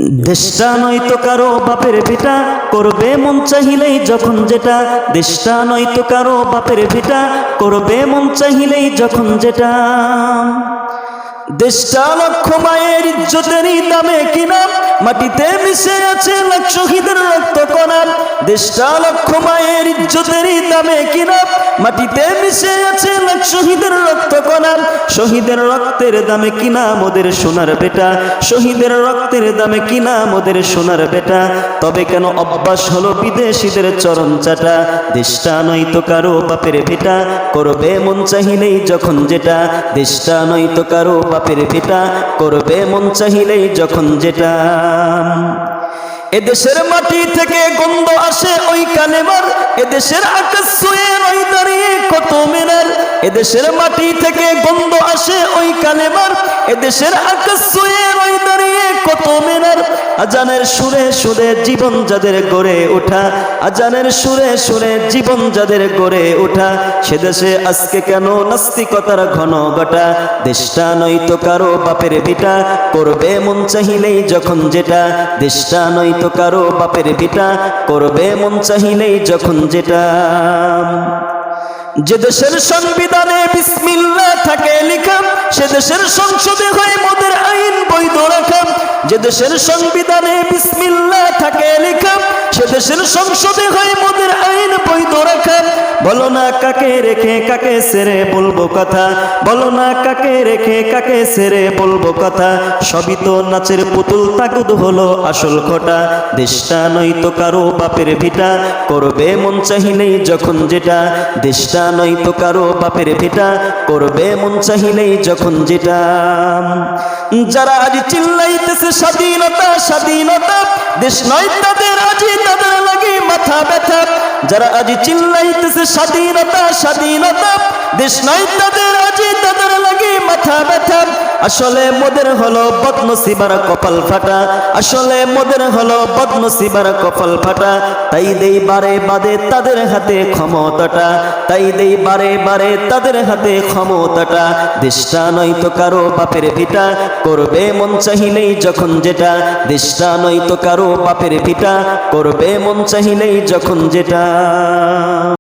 দেশটা নয়তো কারো বাপের ভিটা, করবে মন চাহিলেই যখন যেটা। দেশটা নয়তো কারো বাপের ভিটা, করবে মন চাহিলেই যখন যেটা। দেশটা লক্ষ মায়ের ইজ্জতেরই দামে কিনা, মাটিতে মিশে আছে লাখ শহীদের রক্ত কণা। দেশটা লক্ষ মায়ের ইজ্জতেরই দামে কিনা, মাটিতে মিশে আছে লাখ শহীদের রক্ত কণা। শহীদের রক্তের দামে কিনা মোদের সোনার বেটা, শহীদের রক্তের দামে কিনা মোদের সোনার বেটা। তবে কেন অভ্যাস হলো বিদেশিদের চরণ চাটা। দেশটা নয়তো কারো বাপের ভিটা, করবে মন চাহিলেই যখন যেটা। দেশটা নয়তো কারো বাপের ভিটা, করবে মন চাহিলেই যখন যেটা। এদেশের মাটি থেকে গন্ধ আসে ওই কালেমার, এদেশের আকাশ ছুঁয়ে রই দাঁড়িয়ে কত মিনার। এদেশের মাটি থেকে গন্ধ আসে ওই কালেমার, এদেশের আকাশ ছুঁয়ে রই দাঁড়িয়ে কত মিনার। আজানের সুরে সুরে জীবন যাদের গড়ে ওঠা, আজানের সুরে সুরে জীবন যাদের গড়ে ওঠা। সে দেশে আজকে কেন নাস্তিকতার ঘন ঘটা। দেশটা নয়তো কারো বাপের ভিটা, করবে মন চাহিলেই যখন যেটা। দেশটা নয়তো কারো বাপের ভিটা, করবে মন চাহিলেই যখন যেটা। যে দেশের সংবিধানে বিসমিল্লাহ থাকে লেখা, সে দেশের সংসদে হয় মোদের আইন বৈধ রাখা। যে দেশের সংবিধানে বিসমিল্লাহ থাকে লেখা, সে দেশের সংসদে হয় মোদের আইন বৈধ রাখা। বলো না কাকে রেখে কাকে ছেড়ে বলবো কথা, বলো না কাকে রেখে কাকে ছেড়ে বলবো কথা। সবই তো নাচের পুতুল, তাগুদ হলো আসল খোটা। দেশটা নয়তো কারো বাপের ভিটা, করবে মন চাহিলেই যখন যেটা। দেশটা নয়তো কারো বাপের ভিটা, করবে মন চাহিলেই যখন যেটা। যারা আজ চিল্লাইতেছে স্বাধীনতা স্বাধীনতা, দেশ নয় তাদের আজই তাদের লাগে মাথা ব্যথা। যারা আজ চিল্লাইতেছে স্বাধীনতা স্বাধীনতা, দেশ নয় তাদের আজই তাদের লাগে মাথা ব্যথা। আসলে মোদের হলো বদনসিবার কপাল ফাটা, আসলে মোদের হলো বদনসিবার কপাল ফাটা। তাই দেই বারে বারে তাদের হাতে ক্ষমতাটা, তাই দেই বারে বারে তাদের হাতে ক্ষমতাটা। দেশটা নয়তো কারো বাপের ভিটা, করবে মন চাহিলেই যখন যেটা। দেশটা নয়তো কারো বাপের ভিটা, করবে মন চাহিলেই যখন যেটা।